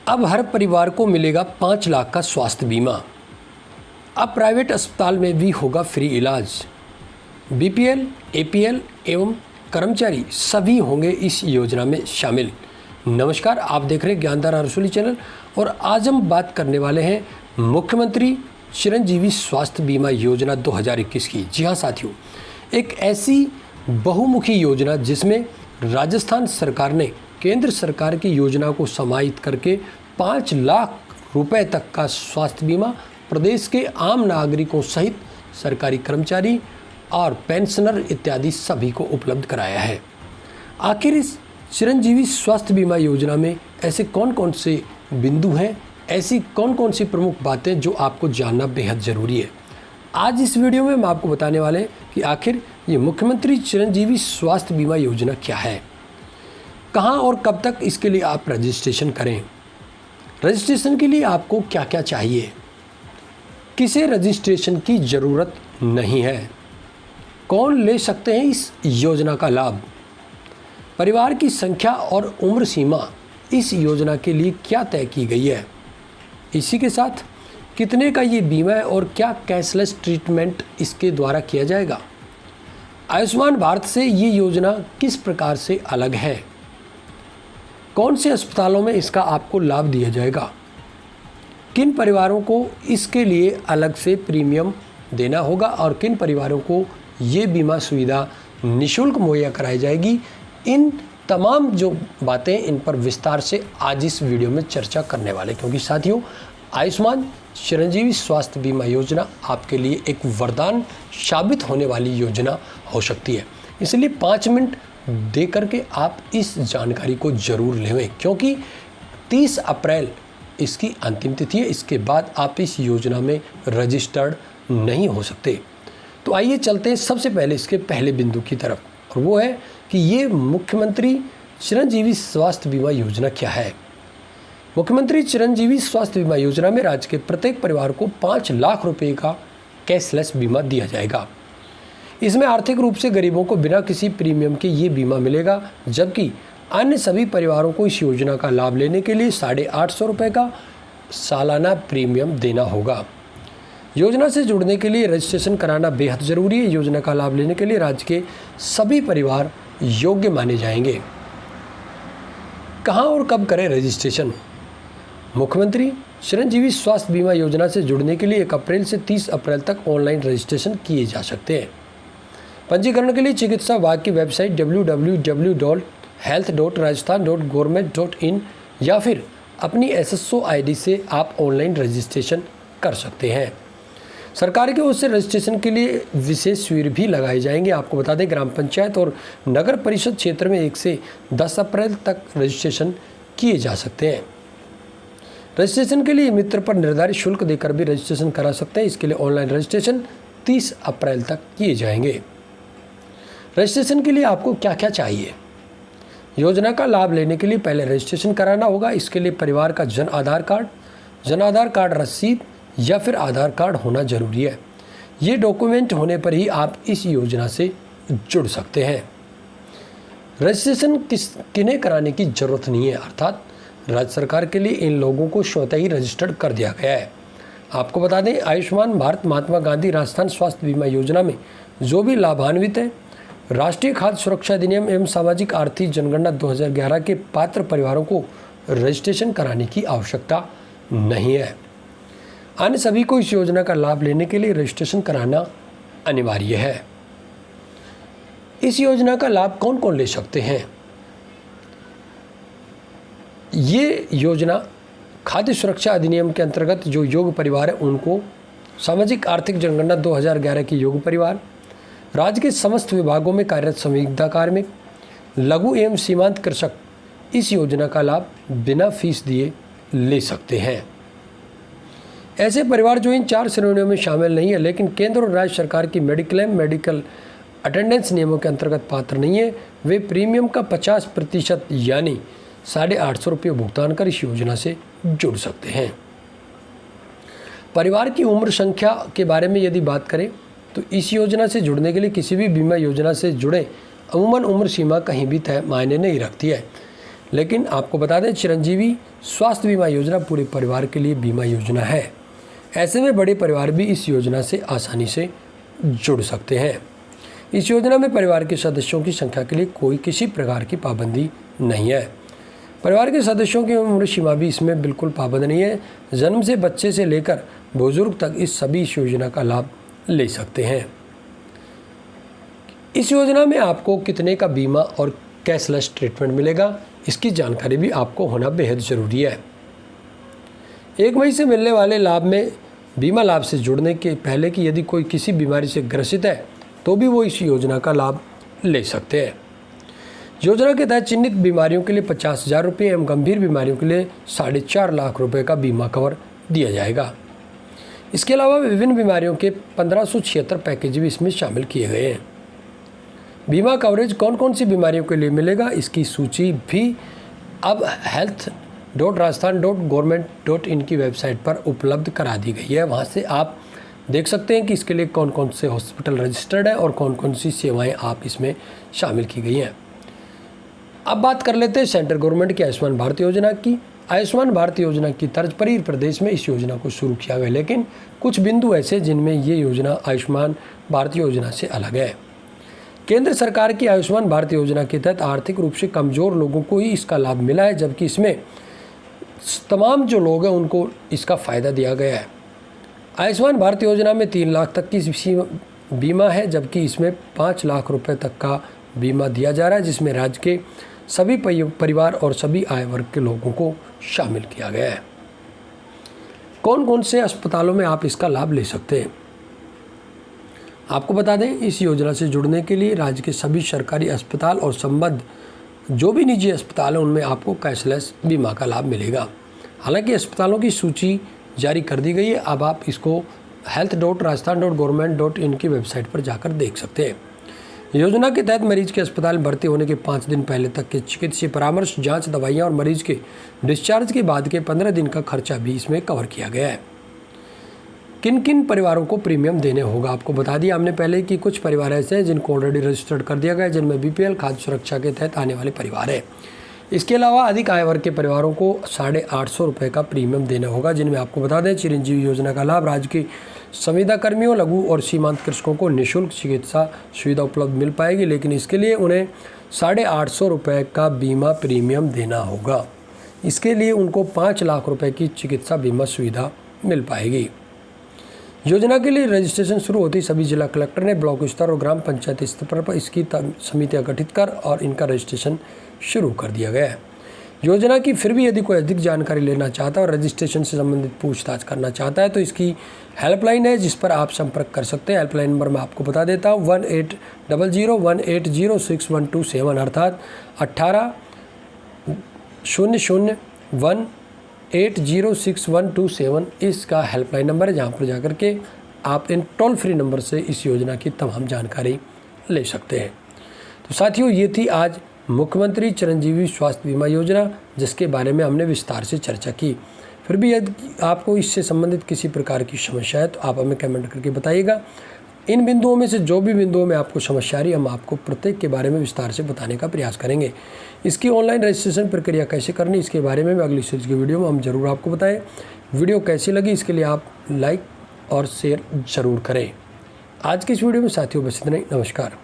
अब हर परिवार को मिलेगा 5 लाख का स्वास्थ्य बीमा। अब प्राइवेट अस्पताल में भी होगा फ्री इलाज। बीपीएल, एपीएल एवं कर्मचारी सभी होंगे इस योजना में शामिल। नमस्कार, आप देख रहे हैं ज्ञानधार रसोली चैनल और आज हम बात करने वाले हैं मुख्यमंत्री चिरंजीवी स्वास्थ्य बीमा योजना 2021 की। जी हाँ साथियों, एक ऐसी बहुमुखी योजना जिसमें राजस्थान सरकार ने केंद्र सरकार की योजना को समाहित करके 5 लाख रुपए तक का स्वास्थ्य बीमा प्रदेश के आम नागरिकों सहित सरकारी कर्मचारी और पेंशनर इत्यादि सभी को उपलब्ध कराया है। आखिर इस चिरंजीवी स्वास्थ्य बीमा योजना में ऐसे कौन कौन से बिंदु हैं, ऐसी कौन कौन सी प्रमुख बातें जो आपको जानना बेहद ज़रूरी है। आज इस वीडियो में हम आपको बताने वाले हैं कि आखिर ये मुख्यमंत्री चिरंजीवी स्वास्थ्य बीमा योजना क्या है, कहाँ और कब तक इसके लिए आप रजिस्ट्रेशन करें, रजिस्ट्रेशन के लिए आपको क्या क्या चाहिए, किसे रजिस्ट्रेशन की ज़रूरत नहीं है, कौन ले सकते हैं इस योजना का लाभ, परिवार की संख्या और उम्र सीमा इस योजना के लिए क्या तय की गई है, इसी के साथ कितने का ये बीमा है और क्या कैशलेस ट्रीटमेंट इसके द्वारा किया जाएगा, आयुष्मान भारत से ये योजना किस प्रकार से अलग है, कौन से अस्पतालों में इसका आपको लाभ दिया जाएगा, किन परिवारों को इसके लिए अलग से प्रीमियम देना होगा और किन परिवारों को ये बीमा सुविधा निःशुल्क मुहैया कराई जाएगी। इन तमाम जो बातें इन पर विस्तार से आज इस वीडियो में चर्चा करने वाले, क्योंकि साथियों आयुष्मान चिरंजीवी स्वास्थ्य बीमा योजना आपके लिए एक वरदान साबित होने वाली योजना हो सकती है। इसलिए 5 मिनट दे करके आप इस जानकारी को ज़रूर लें, क्योंकि 30 अप्रैल इसकी अंतिम तिथि है। इसके बाद आप इस योजना में रजिस्टर्ड नहीं हो सकते। तो आइए चलते हैं सबसे पहले इसके पहले बिंदु की तरफ, और वो है कि ये मुख्यमंत्री चिरंजीवी स्वास्थ्य बीमा योजना क्या है। मुख्यमंत्री चिरंजीवी स्वास्थ्य बीमा योजना में राज्य के प्रत्येक परिवार को 5 लाख रुपए का कैशलेस बीमा दिया जाएगा। इसमें आर्थिक रूप से गरीबों को बिना किसी प्रीमियम के ये बीमा मिलेगा, जबकि अन्य सभी परिवारों को इस योजना का लाभ लेने के लिए 850 रुपये का सालाना प्रीमियम देना होगा। योजना से जुड़ने के लिए रजिस्ट्रेशन कराना बेहद ज़रूरी है। योजना का लाभ लेने के लिए राज्य के सभी परिवार योग्य माने जाएंगे। कहाँ और कब करें रजिस्ट्रेशन? मुख्यमंत्री चिरंजीवी स्वास्थ्य बीमा योजना से जुड़ने के लिए 1 अप्रैल से 30 अप्रैल तक ऑनलाइन रजिस्ट्रेशन किए जा सकते हैं। पंजीकरण के लिए चिकित्सा विभाग की वेबसाइट www.health.rajasthan.government.in या फिर अपनी SSO ID से आप ऑनलाइन रजिस्ट्रेशन कर सकते हैं। सरकार की ओर से रजिस्ट्रेशन के लिए विशेष शिविर भी लगाए जाएंगे। आपको बता दें, ग्राम पंचायत और नगर परिषद क्षेत्र में 1 से 10 अप्रैल तक रजिस्ट्रेशन किए जा सकते हैं। रजिस्ट्रेशन के लिए मित्र पर निर्धारित शुल्क देकर भी रजिस्ट्रेशन करा सकते हैं। इसके लिए ऑनलाइन रजिस्ट्रेशन 30 अप्रैल तक किए जाएंगे। रजिस्ट्रेशन के लिए आपको क्या क्या चाहिए? योजना का लाभ लेने के लिए पहले रजिस्ट्रेशन कराना होगा। इसके लिए परिवार का जन आधार कार्ड रसीद या फिर आधार कार्ड होना जरूरी है। ये डॉक्यूमेंट होने पर ही आप इस योजना से जुड़ सकते हैं। रजिस्ट्रेशन किन्हें कराने की ज़रूरत नहीं है, अर्थात राज्य सरकार के लिए इन लोगों को स्वतः ही रजिस्टर्ड कर दिया गया है। आपको बता दें, आयुष्मान भारत महात्मा गांधी राजस्थान स्वास्थ्य बीमा योजना में जो भी लाभान्वित है, राष्ट्रीय खाद्य सुरक्षा अधिनियम एवं सामाजिक आर्थिक जनगणना 2011 के पात्र परिवारों को रजिस्ट्रेशन कराने की आवश्यकता नहीं है। अन्य सभी को इस योजना का लाभ लेने के लिए रजिस्ट्रेशन कराना अनिवार्य है। इस योजना का लाभ कौन कौन ले सकते हैं? ये योजना खाद्य सुरक्षा अधिनियम के अंतर्गत जो योग्य परिवार है उनको, सामाजिक आर्थिक जनगणना 2011 के योग्य परिवार, राज्य के समस्त विभागों में कार्यरत संविदा कार्मिक, लघु एवं सीमांत कृषक इस योजना का लाभ बिना फीस दिए ले सकते हैं। ऐसे परिवार जो इन 4 श्रेणियों में शामिल नहीं है लेकिन केंद्र और राज्य सरकार की मेडिकल अटेंडेंस नियमों के अंतर्गत पात्र नहीं है, वे प्रीमियम का 50% यानी 850 रुपये भुगतान कर इस योजना से जुड़ सकते हैं। परिवार की उम्र संख्या के बारे में यदि बात करें तो इस योजना से जुड़ने के लिए किसी भी बीमा योजना से जुड़े अमूमन उम्र सीमा कहीं भी तय मायने नहीं रखती है। लेकिन आपको बता दें, चिरंजीवी स्वास्थ्य बीमा योजना पूरे परिवार के लिए बीमा योजना है। ऐसे में बड़े परिवार भी इस योजना से आसानी से जुड़ सकते हैं। इस योजना में परिवार के सदस्यों की संख्या के लिए कोई किसी प्रकार की पाबंदी नहीं है। परिवार के सदस्यों की उम्र सीमा भी इसमें बिल्कुल पाबंद नहीं है। जन्म से बच्चे से लेकर बुजुर्ग तक इस योजना का लाभ ले सकते हैं। इस योजना में आपको कितने का बीमा और कैशलेस ट्रीटमेंट मिलेगा, इसकी जानकारी भी आपको होना बेहद ज़रूरी है। 1 मई से मिलने वाले लाभ में बीमा लाभ से जुड़ने के पहले कि यदि कोई किसी बीमारी से ग्रसित है तो भी वो इस योजना का लाभ ले सकते हैं। योजना के तहत चिन्हित बीमारियों के लिए 50,000 रुपये एवं गंभीर बीमारियों के लिए 4.5 लाख रुपये का बीमा कवर दिया जाएगा। इसके अलावा विभिन्न बीमारियों के 1576 पैकेज भी इसमें शामिल किए गए हैं। बीमा कवरेज कौन कौन सी बीमारियों के लिए मिलेगा, इसकी सूची भी अब health.rajasthan.government.in की वेबसाइट पर उपलब्ध करा दी गई है। वहाँ से आप देख सकते हैं कि इसके लिए कौन कौन से हॉस्पिटल रजिस्टर्ड है और कौन कौन सी सेवाएं आप इसमें शामिल की गई हैं। अब बात कर लेते हैं सेंट्रल गवर्नमेंट की आयुष्मान भारत योजना की। आयुष्मान भारत योजना की तर्ज पर ही प्रदेश में इस योजना को शुरू किया गया, लेकिन कुछ बिंदु ऐसे जिनमें ये योजना आयुष्मान भारत योजना से अलग है। केंद्र सरकार की आयुष्मान भारत योजना के तहत आर्थिक रूप से कमज़ोर लोगों को ही इसका लाभ मिला है, जबकि इसमें तमाम जो लोग हैं उनको इसका फ़ायदा दिया गया है। आयुष्मान भारत योजना में 3 लाख तक की बीमा है, जबकि इसमें 5 लाख रुपए तक का बीमा दिया जा रहा है, जिसमें राज्य के सभी परिवार और सभी आय वर्ग के लोगों को शामिल किया गया है। कौन कौन से अस्पतालों में आप इसका लाभ ले सकते हैं, आपको बता दें, इस योजना से जुड़ने के लिए राज्य के सभी सरकारी अस्पताल और संबद्ध जो भी निजी अस्पताल हैं उनमें आपको कैशलेस बीमा का लाभ मिलेगा। हालांकि अस्पतालों की सूची जारी कर दी गई है। अब आप इसको health.rajasthan.government.in की वेबसाइट पर जाकर देख सकते हैं। योजना के तहत मरीज के अस्पताल में भर्ती होने के 5 दिन पहले तक के चिकित्सीय परामर्श, जांच, दवाइयां और मरीज के डिस्चार्ज के बाद के 15 दिन का खर्चा भी इसमें कवर किया गया है। किन किन परिवारों को प्रीमियम देने होगा, आपको बता दिया हमने पहले कि कुछ परिवार ऐसे हैं जिनको ऑलरेडी रजिस्टर्ड कर दिया गया है, जिनमें BPL खाद्य सुरक्षा के तहत आने वाले परिवार हैं। इसके अलावा अधिक आय वर्ग के परिवारों को 850 रुपये का प्रीमियम देना होगा, जिनमें आपको बता दें चिरंजीवी योजना का लाभ राज्य के संविदा कर्मियों, लघु और सीमांत कृषकों को निःशुल्क चिकित्सा सुविधा उपलब्ध मिल पाएगी, लेकिन इसके लिए उन्हें 850 रुपये का बीमा प्रीमियम देना होगा। इसके लिए उनको 5 लाख रुपये की चिकित्सा बीमा सुविधा मिल पाएगी। योजना के लिए रजिस्ट्रेशन शुरू होती सभी जिला कलेक्टर ने ब्लॉक स्तर और ग्राम पंचायत स्तर पर इसकी समितियां गठित कर और इनका रजिस्ट्रेशन शुरू कर दिया गया है। योजना की फिर भी यदि कोई अधिक जानकारी लेना चाहता है और रजिस्ट्रेशन से संबंधित पूछताछ करना चाहता है तो इसकी हेल्पलाइन है जिस पर आप संपर्क कर सकते हैं। हेल्पलाइन नंबर मैं आपको बता देता हूँ 180018061227 अर्थात 180018061227 इसका हेल्पलाइन नंबर है, जहाँ पर जाकर के आप इन टोल फ्री नंबर से इस योजना की तमाम जानकारी ले सकते हैं। तो साथियों, ये थी आज मुख्यमंत्री चिरंजीवी स्वास्थ्य बीमा योजना, जिसके बारे में हमने विस्तार से चर्चा की। फिर भी यदि आपको इससे संबंधित किसी प्रकार की समस्या है तो आप हमें कमेंट करके बताइएगा। इन बिंदुओं में से जो भी बिंदुओं में आपको समस्या आ रही है, हम आपको प्रत्येक के बारे में विस्तार से बताने का प्रयास करेंगे। इसकी ऑनलाइन रजिस्ट्रेशन प्रक्रिया कैसे करनी, इसके बारे में अगली सीरीज की वीडियो में हम जरूर आपको बताएं। वीडियो कैसी लगी इसके लिए आप लाइक और शेयर ज़रूर करें। आज की इस वीडियो में साथियों बस इतना ही। नमस्कार।